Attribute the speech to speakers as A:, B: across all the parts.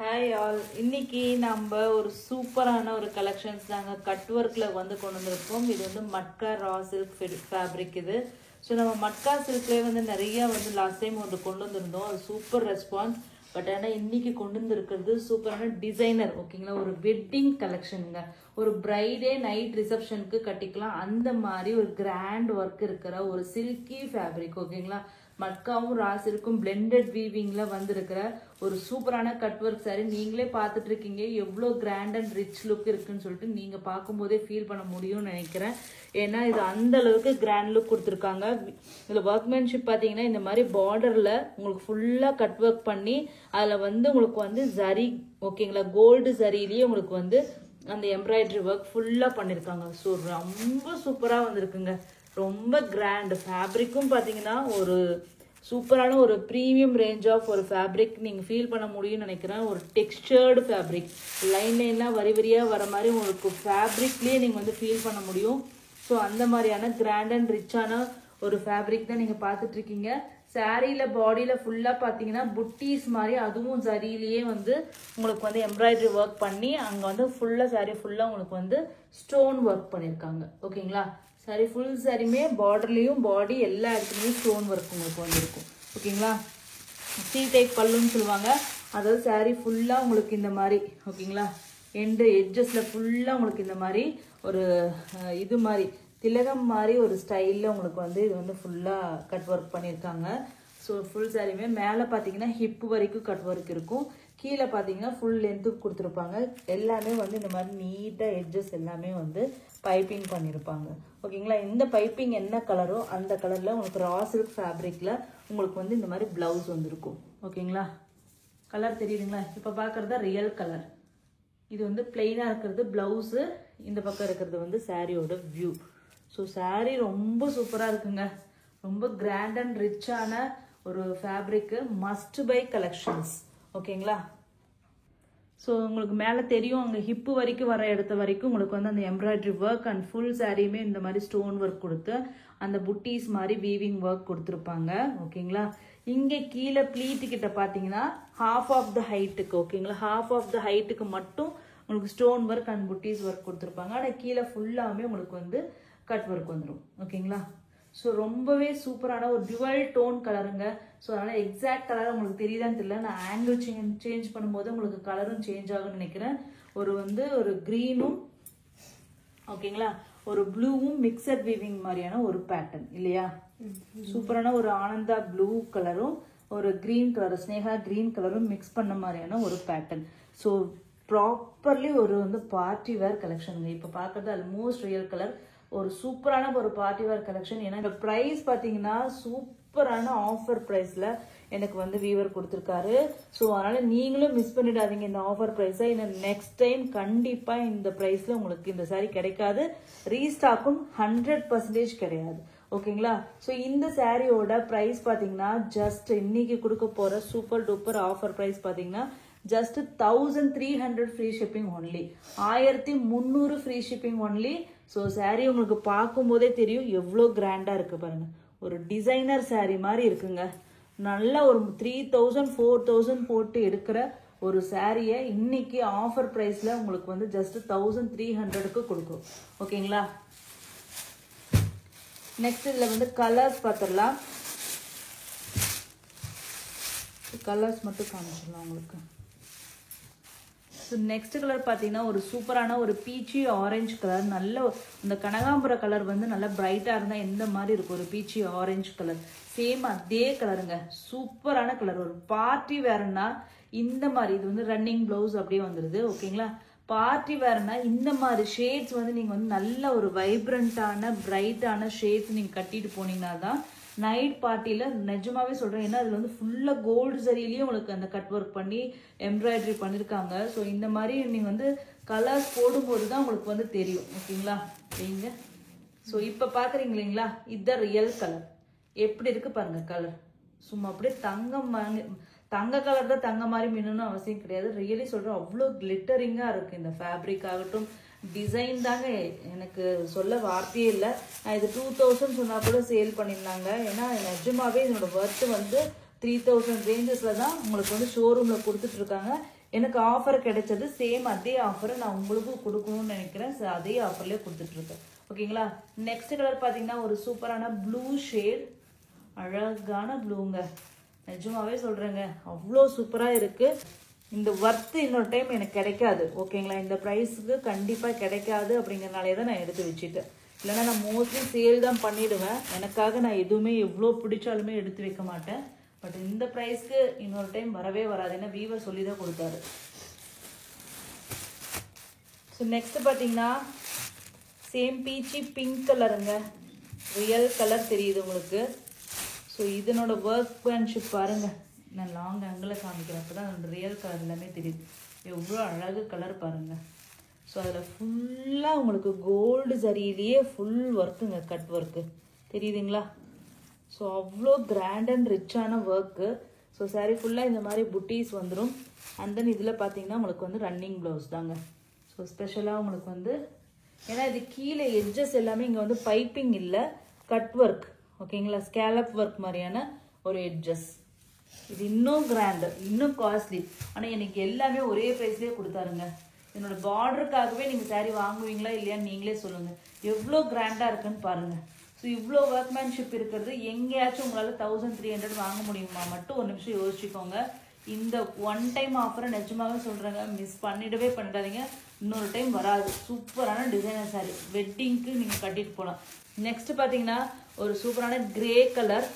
A: Hi all, இன்னைக்கு நம்ம ஒரு சூப்பரான ஒரு கலெக்ஷன்ஸ் தாங்க கட் ஒர்க்ல வந்து கொண்டு வந்திருக்கோம். இது வந்து மட்கா ரா சில்க் ஃபேப்ரிக் இது. ஸோ நம்ம மட்கா சில்க்லேயே வந்து நிறைய வந்து லாஸ்ட் டைம் வந்து கொண்டு வந்திருந்தோம். அது சூப்பர் ரெஸ்பான்ஸ். பட் ஆனால் இன்னைக்கு கொண்டு வந்திருக்கிறது சூப்பரான டிசைனர். ஓகேங்களா, ஒரு வெட்டிங் கலெக்ஷனுங்க. ஒரு பிரைடே நைட் ரிசப்ஷனுக்கு கட்டிக்கலாம் அந்த மாதிரி ஒரு கிராண்ட் ஒர்க் இருக்கிற ஒரு சில்கி ஃபேப்ரிக். ஓகேங்களா, மட்காவும் ராசிற்கும் பிளெண்டட் வீவிங்ல வந்திருக்கிற ஒரு சூப்பரான கட் ஒர்க் சாரி. நீங்களே பார்த்துட்டு இருக்கீங்க எவ்வளோ கிராண்ட் அண்ட் ரிச் லுக் இருக்குன்னு சொல்லிட்டு நீங்க பார்க்கும்போதே ஃபீல் பண்ண முடியும்னு நினைக்கிறேன். ஏன்னா இது அந்த அளவுக்கு கிராண்ட் லுக் கொடுத்துருக்காங்க. இதில் ஒர்க்மேன்ஷிப் பார்த்தீங்கன்னா இந்த மாதிரி பார்டர்ல உங்களுக்கு ஃபுல்லாக கட் ஒர்க் பண்ணி அதில் வந்து உங்களுக்கு வந்து ஜரி, ஓகேங்களா, கோல்டு ஜரியிலேயே உங்களுக்கு வந்து அந்த எம்ப்ராய்டரி ஒர்க் ஃபுல்லாக பண்ணியிருக்காங்க. ஸோ ரொம்ப சூப்பராக வந்திருக்குங்க. ரொம்ப கிராண்ட் ஃபேப்ரிக்கும் பார்த்தீங்கன்னா ஒரு சூப்பரான ஒரு ப்ரீமியம் ரேஞ்ச் ஆஃப் ஒரு ஃபேப்ரிக் நீங்கள் ஃபீல் பண்ண முடியும்னு நினைக்கிறேன். ஒரு டெக்ஸ்டர்டு ஃபேப்ரிக், லைன்லாம் வரி வரியாக வர மாதிரி உங்களுக்கு ஃபேப்ரிக்லேயே நீங்கள் வந்து ஃபீல் பண்ண முடியும். ஸோ அந்த மாதிரியான கிராண்ட் அண்ட் ரிச்சான ஒரு ஃபேப்ரிக் தான் நீங்கள் பார்த்துட்ருக்கீங்க. சாரியில் பாடியில் ஃபுல்லாக பார்த்தீங்கன்னா புட்டீஸ் மாதிரி, அதுவும் சரியிலேயே வந்து உங்களுக்கு வந்து எம்ப்ராய்டரி ஒர்க் பண்ணி அங்கே வந்து ஃபுல்லாக சாரி ஃபுல்லாக உங்களுக்கு வந்து ஸ்டோன் ஒர்க் பண்ணியிருக்காங்க. ஓகேங்களா, சாரி ஃபுல் சாரியுமே பார்டர்லேயும் பாடி எல்லா இடத்துலையும் ஸ்டோன் ஒர்க் உங்களுக்கு வந்துருக்கும். ஓகேங்களா, சி டைப் பல்லுன்னு சொல்லுவாங்க. அதாவது சாரி ஃபுல்லாக உங்களுக்கு இந்த மாதிரி, ஓகேங்களா, எண்டு எட்ஜஸில் ஃபுல்லாக உங்களுக்கு இந்த மாதிரி ஒரு இது மாதிரி திலகம் மாதிரி ஒரு ஸ்டைலில் உங்களுக்கு வந்து இது வந்து ஃபுல்லாக கட் ஒர்க் பண்ணியிருக்காங்க. ஸோ ஃபுல் சாரியுமே மேலே பார்த்தீங்கன்னா ஹிப்பு வரைக்கும் கட் ஒர்க் இருக்கும். கீழே பார்த்தீங்கன்னா ஃபுல் லென்த்துக்கு கொடுத்துருப்பாங்க. எல்லாமே வந்து இந்த மாதிரி நீட்டாக எட்ஜஸ் எல்லாமே வந்து பைப்பிங் பண்ணியிருப்பாங்க. ஓகேங்களா, இந்த பைப்பிங் என்ன கலரோ அந்த கலரில் உங்களுக்கு ரா சில்க் ஃபேப்ரிக்கில் உங்களுக்கு வந்து இந்த மாதிரி ப்ளவுஸ் வந்துருக்கும். ஓகேங்களா, கலர் தெரியுதுங்களா? இப்போ பார்க்குறது தான் ரியல் கலர். இது வந்து பிளெயினாக இருக்கிறது ப்ளவுஸு, இந்த பக்கம் இருக்கிறது வந்து சாரியோட வியூ. ஸோ சாரீ ரொம்ப சூப்பராக இருக்குங்க. ரொம்ப கிராண்ட் அண்ட் ரிச்சான ஒரு ஃபேப்ரிக்கு, மஸ்ட் பை கலெக்ஷன்ஸ். ஓகேங்களா, ஸோ உங்களுக்கு மேலே தெரியும் அங்கே ஹிப்பு வரைக்கும் வர இடத்த வரைக்கும் உங்களுக்கு வந்து அந்த எம்ப்ராய்டரி ஒர்க் அண்ட் ஃபுல் சாரியுமே இந்த மாதிரி ஸ்டோன் ஒர்க் கொடுத்து அந்த புட்டீஸ் மாதிரி வீவிங் ஒர்க் கொடுத்துருப்பாங்க. ஓகேங்களா, இங்கே கீழே ப்ளீட்டு கிட்ட பார்த்தீங்கன்னா ஹாஃப் ஆஃப் த ஹைட்டுக்கு, ஓகேங்களா, ஹாஃப் ஆஃப் த ஹைட்டுக்கு மட்டும் உங்களுக்கு ஸ்டோன் ஒர்க் அண்ட் புட்டீஸ் ஒர்க் கொடுத்துருப்பாங்க. ஆனால் கீழே ஃபுல்லாமே உங்களுக்கு வந்து கட் ஒர்க் வந்துடும். ஓகேங்களா, ஸோ ரொம்பவே சூப்பரான ஒரு டுவல் டோன் கலருங்க. ஸோ அதனால் எக்ஸாக்ட் கலர் உங்களுக்கு தெரியுதான்னு தெரியல, நான் ஆங்கிள் சேஞ்ச் பண்ணும்போது உங்களுக்கு கலரும் சேஞ்ச் ஆகும்னு நினைக்கிறேன். ஒரு வந்து ஒரு க்ரீனும், ஓகேங்களா, ஒரு ப்ளூவும் மிக்சட் வீவிங் மாதிரியான ஒரு பேட்டர்ன் இல்லையா? சூப்பரான ஒரு ஆனந்தா ப்ளூ கலரும் ஒரு கிரீன் கலர், ஸ்னேகா கிரீன் கலரும் மிக்ஸ் பண்ண மாதிரியான ஒரு பேட்டர்ன். ஸோ ப்ராப்பர்லி ஒரு வந்து பார்ட்டி வேர் கலெக்ஷனுங்க. இப்போ பார்க்கறது ஆல்மோஸ்ட் ரியல் கலர், ஒரு சூப்பரான ஒரு பார்ட்டி வேர் கலெக்ஷன். ஏன்னா இந்த ப்ரைஸ் பார்த்தீங்கன்னா சூப்பரான ஆஃபர் ப்ரைஸில் எனக்கு வந்து வீவர் கொடுத்துருக்காரு. ஸோ அதனால் நீங்களும் மிஸ் பண்ணிடாதீங்க இந்த ஆஃபர் ப்ரைஸை. இன்னும் நெக்ஸ்ட் டைம் கண்டிப்பாக இந்த ப்ரைஸில் உங்களுக்கு இந்த சாரீ கிடைக்காது. ரீஸ்டாக்கும் 100% கிடையாது. ஓகேங்களா, ஸோ இந்த சாரியோட ப்ரைஸ் பார்த்தீங்கன்னா ஜஸ்ட் இன்னைக்கு கொடுக்க போகிற சூப்பர் டூப்பர் ஆஃபர் ப்ரைஸ் பார்த்தீங்கன்னா just 1300 free shipping only. 1300 free shipping only. So sari உங்களுக்கு பார்க்கும்போதே தெரியும் எவ்வளோ கிராண்டாக இருக்குது பாருங்க. ஒரு டிசைனர் சாரீ மாதிரி இருக்குங்க. நல்ல ஒரு 3000 4000 போட்டு எடுக்கிற ஒரு சாரியை இன்னைக்கு ஆஃபர் ப்ரைஸில் உங்களுக்கு வந்து ஜஸ்ட் 1300க்கு கொடுக்கும். ஓகேங்களா, நெக்ஸ்ட் இதில் வந்து கலர்ஸ் பார்த்துடலாம். கலர்ஸ் மட்டும் காமிச்சிடலாம் உங்களுக்கு. ஸோ நெக்ஸ்ட் கலர் பார்த்தீங்கன்னா ஒரு சூப்பரான ஒரு பீச்சி ஆரஞ்சு கலர். நல்ல இந்த கனகாம்பர கலர் வந்து நல்லா பிரைட்டாக இருந்தால் எந்த மாதிரி இருக்கும், ஒரு பீச்சி ஆரஞ்சு கலர் சேம் அதே கலருங்க. சூப்பரான கலர், ஒரு பார்ட்டி வேறுனா இந்த மாதிரி. இது வந்து ரன்னிங் ப்ளவுஸ் அப்படியே வந்துடுது. ஓகேங்களா, பார்ட்டி வேறுனா இந்த மாதிரி ஷேட்ஸ் வந்து நீங்கள் வந்து நல்ல ஒரு வைப்ரண்ட்டான பிரைட்டான ஷேட்ஸ் நீங்கள் கட்டிட்டு போனீங்கன்னா தான் நைட் பார்ட்டியில் நிஜமாவே சொல்கிறேன். ஏன்னா அதில் வந்து ஃபுல்லாக கோல்டு சரியிலையும் உங்களுக்கு அந்த கட் ஒர்க் பண்ணி எம்ப்ராய்டரி பண்ணியிருக்காங்க. ஸோ இந்த மாதிரி நீங்கள் வந்து கலர்ஸ் போடும்போது தான் உங்களுக்கு வந்து தெரியும். ஓகேங்களா, சரிங்க. ஸோ இப்போ பார்க்குறீங்க இல்லைங்களா, இதுதான் ரியல் கலர். எப்படி இருக்குது பாருங்கள் கலர். சும்மா அப்படியே தங்க கலர் தான் தங்க மாதிரி மின்னணும் அவசியம் கிடையாது. ரியலி சொல்கிறேன், அவ்வளோ கிளிட்டரிங்காக இருக்குது இந்த ஃபேப்ரிக் ஆகட்டும். டிசைன் தாங்க எனக்கு சொல்ல வார்த்தையே இல்லை. நான் இது 2000 சொன்னால் கூட சேல் பண்ணியிருந்தாங்க. ஏன்னா நிஜமாவே இதனோட ஒர்த்து வந்து 3000 ரேஞ்சஸில் தான் உங்களுக்கு வந்து ஷோரூமில் கொடுத்துட்ருக்காங்க. எனக்கு ஆஃபர் கிடைச்சது. சேம் அதே ஆஃபரை நான் உங்களுக்கும் கொடுக்கணும்னு நினைக்கிறேன். அதே ஆஃபர்லேயே கொடுத்துட்ருக்கேன். ஓகேங்களா. நெக்ஸ்ட் கலர் பார்த்தீங்கன்னா ஒரு சூப்பரான ப்ளூ ஷேட், அழகான ப்ளூங்க. நிஜமாவே சொல்கிறேங்க, அவ்வளோ சூப்பராக இருக்குது. இந்த ஒர்த்து இன்னொரு டைம் எனக்கு கிடைக்காது. ஓகேங்களா. இந்த ப்ரைஸுக்கு கண்டிப்பாக கிடைக்காது அப்படிங்கிறனாலே தான் நான் எடுத்து வச்சுட்டேன். இல்லைன்னா நான் மோஸ்ட்லி சேல் தான் பண்ணிவிடுவேன். எனக்காக நான் எதுவுமே எவ்வளோ பிடிச்சாலுமே எடுத்து வைக்க மாட்டேன். பட் இந்த ப்ரைஸ்க்கு இன்னொரு டைம் வரவே வராது. ஏன்னா வீவர் சொல்லி தான் கொடுத்தாரு. ஸோ நெக்ஸ்ட் பார்த்தீங்கன்னா சேம் பீச்சி பிங்க் கலருங்க. ரியல் கலர் தெரியுது உங்களுக்கு. ஸோ இதனோட ஒர்க்மேன்ஷிப் பாருங்கள். நான் லாங் ஆங்கிளில் காமிக்கிறேன். அப்போ தான் ரியல் கலர் எல்லாமே தெரியுது. எவ்வளோ அழகு கலர் பாருங்கள். ஸோ அதில் ஃபுல்லாக உங்களுக்கு கோல்டு சரியிலேயே ஃபுல் ஒர்க்குங்க, கட் ஒர்க்கு தெரியுதுங்களா. ஸோ அவ்வளோ கிராண்ட் அண்ட் ரிச்சான ஒர்க்கு. ஸோ சாரீ ஃபுல்லாக இந்த மாதிரி புட்டீஸ் வந்துடும். அண்ட் தென் இதில் பார்த்தீங்கன்னா உங்களுக்கு வந்து ரன்னிங் ப்ளவுஸ் தாங்க. ஸோ ஸ்பெஷலாக உங்களுக்கு வந்து ஏன்னா இது கீழே எட்ஜஸ் எல்லாமே இங்கே வந்து பைப்பிங் இல்லை, கட் ஒர்க். ஓகேங்களா. ஸ்கேலப் ஒர்க் மாதிரியான ஒரு எட்ஜஸ். இது இன்னும் கிராண்டு, இன்னும் காஸ்ட்லி. ஆனால் எனக்கு எல்லாமே ஒரே ப்ரைஸ்லேயே கொடுத்தாருங்க. என்னோட பார்டருக்காகவே நீங்கள் சாரீ வாங்குவீங்களா இல்லையான்னு நீங்களே சொல்லுங்கள். எவ்வளோ கிராண்டாக இருக்குன்னு பாருங்கள். ஸோ இவ்வளோ ஒர்க்மேன்ஷிப் இருக்கிறது எங்கேயாச்சும் உங்களால் 1300 வாங்க முடியுமா மட்டும் ஒரு நிமிஷம் யோசிச்சுக்கோங்க. இந்த ஒன் டைம் ஆஃபரை நிஜமாவே சொல்கிறேங்க, மிஸ் பண்ணிடவே பண்ணிடாதீங்க. இன்னொரு டைம் வராது. சூப்பரான டிசைனர் சாரீ வெட்டிங்க்கு நீங்கள் கட்டிட்டு போகலாம். நெக்ஸ்ட் பார்த்தீங்கன்னா ஒரு சூப்பரான கிரே கலர்,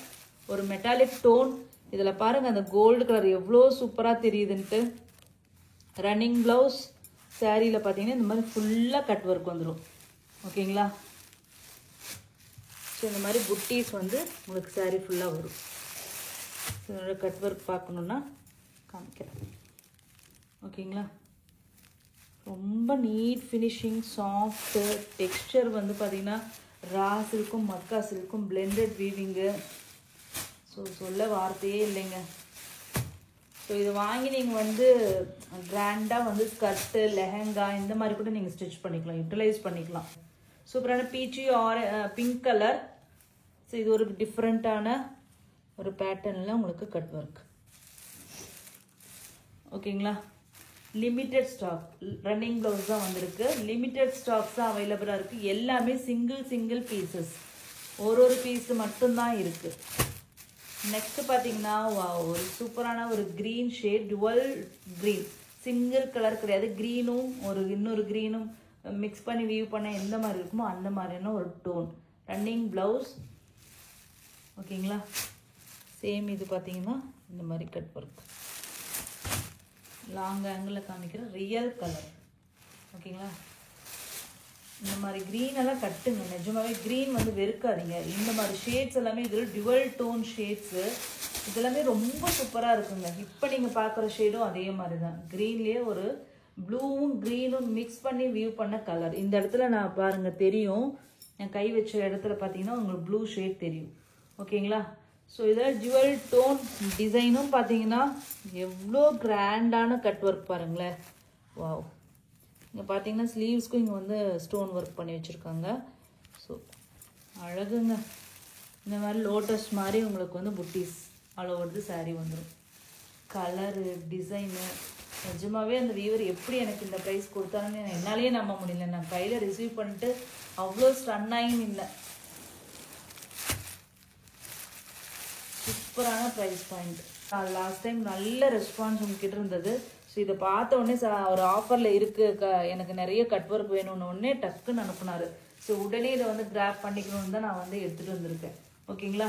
A: ஒரு மெட்டாலிக் டோன். இதில் பாருங்கள் அந்த கோல்டு கலர் எவ்வளோ சூப்பராக தெரியுதுன்ட்டு. Running blouse. சாரியில் பார்த்தீங்கன்னா இந்த மாதிரி ஃபுல்லாக கட் ஒர்க் வந்துடும். ஓகேங்களா. ஸோ இந்த மாதிரி புட்டீஸ் வந்து உங்களுக்கு சாரீ ஃபுல்லாக வரும். ஸோ என்னோட கட் ஒர்க் பார்க்கணுன்னா காமிக்கிறேன். ஓகேங்களா. ரொம்ப நீட் ஃபினிஷிங், சாஃப்ட்டு டெக்ஸ்டர் வந்து பார்த்தீங்கன்னா ரா சில்க்கும் மக்கா சில்க்கும் பிளெண்டட் வீவிங்கு. ஸோ சொல்ல வார்த்தையே இல்லைங்க. ஸோ இது வாங்கி நீங்கள் வந்து கிராண்டாக வந்து ஸ்கர்ட்டு, லெஹங்கா இந்த மாதிரி கூட நீங்கள் ஸ்டிச் பண்ணிக்கலாம், யூட்டிலைஸ் பண்ணிக்கலாம். சூப்பரான பீச்சி பிங்க் கலர். ஸோ இது ஒரு டிஃப்ரெண்ட்டான ஒரு பேட்டர்னில் உங்களுக்கு கட் ஒர்க். ஓகேங்களா. லிமிட்டட் ஸ்டாக், ரன்னிங் ப்ளவுஸ் தான் வந்திருக்கு. லிமிட்டட் ஸ்டாக்ஸ் தான் அவைலபிளாக இருக்குது. எல்லாமே சிங்கிள் பீசஸ், ஒரு பீஸ் மட்டும்தான் இருக்குது. நெக்ஸ்ட் பார்த்தீங்கன்னா ஒரு சூப்பரான ஒரு green shade, dual green, single colour கிடையாது. க்ரீனும் இன்னொரு க்ரீனும் மிக்ஸ் பண்ணி வியூ பண்ண எந்த மாதிரி இருக்குமோ அந்த மாதிரியான ஒரு டோன். Running blouse. ஓகேங்களா. சேம் இது பார்த்தீங்கன்னா இந்த மாதிரி கட் ஒர்க். லாங் ஆங்கிளில் காமிக்கிற ரியல் கலர். ஓகேங்களா. இந்த மாதிரி க்ரீன் எல்லாம் கட்டுங்க. நிஜமாவே க்ரீன் வந்து வெறுக்காதீங்க. இந்த மாதிரி ஷேட்ஸ் எல்லாமே இதில் டுவல் டோன் ஷேட்ஸு இதெல்லாமே ரொம்ப சூப்பராக இருக்குங்க. இப்போ நீங்கள் பார்க்குற ஷேடும் அதே மாதிரி தான். க்ரீன்லேயே ஒரு ப்ளூவும் க்ரீனும் மிக்ஸ் பண்ணி வியூ பண்ண கலர். இந்த இடத்துல நான் பாருங்கள் தெரியும், என் கை வச்ச இடத்துல பார்த்தீங்கன்னா உங்களுக்கு ப்ளூ ஷேட் தெரியும். ஓகேங்களா. ஸோ இதில் ஜுவல் டோன் டிசைனும் பார்த்தீங்கன்னா எவ்வளோ கிராண்டான கட் ஒர்க் பாருங்களேன். வாவ். இங்கே பார்த்தீங்கன்னா ஸ்லீவ்ஸ்க்கும் இங்கே வந்து ஸ்டோன் ஒர்க் பண்ணி வச்சுருக்காங்க. ஸோ அழகுங்க. இந்த மாதிரி லோட்டஸ் மாதிரி உங்களுக்கு வந்து புட்டீஸ் ஆல் ஓவர் தி சாரீ வந்துடும். கலரு, டிசைனு நிஜமாவே அந்த வீவர் எப்படி எனக்கு இந்த ப்ரைஸ் கொடுத்தாருன்னு என்னாலேயே நம்ப முடியல. நான் கையில் ரிசீவ் பண்ணிட்டு அவ்வளோ ஸ்டன்னாகி இல்லை. சூப்பரான ப்ரைஸ் பாயிண்ட். லாஸ்ட் டைம் நல்ல ரெஸ்பான்ஸ் உங்ககிட்ட இருந்தது. ஸோ இதை பார்த்த உடனே ஒரு ஆஃபரில் இருக்குது, எனக்கு நிறைய கட் ஒர்க் வேணும்னு உடனே டக்குன்னு அனுப்புனாரு. ஸோ உடனே இதை வந்து கிராப் பண்ணிக்கணும்னு தான் நான் வந்து எடுத்துகிட்டு வந்திருக்கேன். ஓகேங்களா.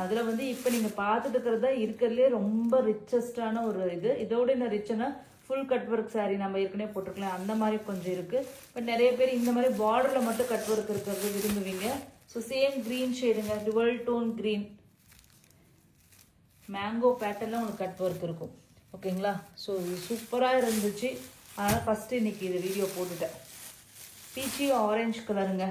A: அதில் வந்து இப்போ நீங்கள் பார்த்துட்டு இருக்கிறது தான் இருக்கிறதுலே ரொம்ப ரிச்சஸ்டான ஒரு இது. இதோட இந்த ரிச்சுன்னா ஃபுல் கட் ஒர்க் சாரீ நம்ம ஏற்கனவே போட்டிருக்கலாம், அந்த மாதிரி கொஞ்சம் இருக்குது. பட் நிறைய பேர் இந்த மாதிரி பார்டரில் மட்டும் கட் ஒர்க் இருக்கிறது விரும்புவீங்க. ஸோ சேம் க்ரீன் ஷேடுங்க, டுவல் டோன் க்ரீன், மேங்கோ பேட்டர்னில் உங்களுக்கு கட் ஒர்க் இருக்கும். ஓகேங்களா. ஸோ இது சூப்பராக இருந்துச்சு. அதனால் ஃபஸ்ட்டு இன்றைக்கி இது வீடியோ போட்டுட்டேன். பீச்சி ஆரஞ்சு கலருங்க.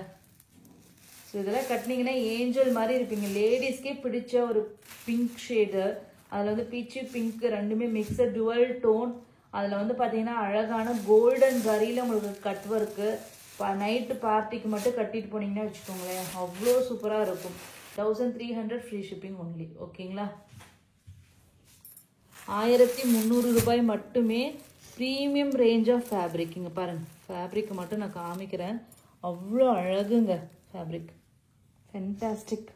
A: ஸோ இதெல்லாம் கட்டினீங்கன்னா ஏஞ்சல் மாதிரி இருப்பீங்க. லேடிஸ்க்கே பிடிச்ச ஒரு பிங்க் ஷேடு. அதில் வந்து பீச்சி பிங்க் ரெண்டுமே மிக்சர் டுவல் டோன். அதில் வந்து பார்த்தீங்கன்னா அழகான கோல்டன் கரியில் உங்களுக்கு கட் ஒர்க்கு. நைட்டு பார்ட்டிக்கு மட்டும் கட்டிட்டு போனீங்கன்னா வச்சுக்கோங்களேன், அவ்வளோ சூப்பராக இருக்கும். 1300 ஃப்ரீ ஷிப்பிங் ஒன்லி. ஓகேங்களா. 1300 ரூபாய் மட்டுமே ப்ரீமியம் ரேஞ்ச் ஆஃப் ஃபேப்ரிக். இங்கே பாருங்கள், ஃபேப்ரிக் மட்டும் நான் காமிக்கிறேன். அவ்வளோ அழகுங்க ஃபேப்ரிக், ஃபென்டாஸ்டிக்.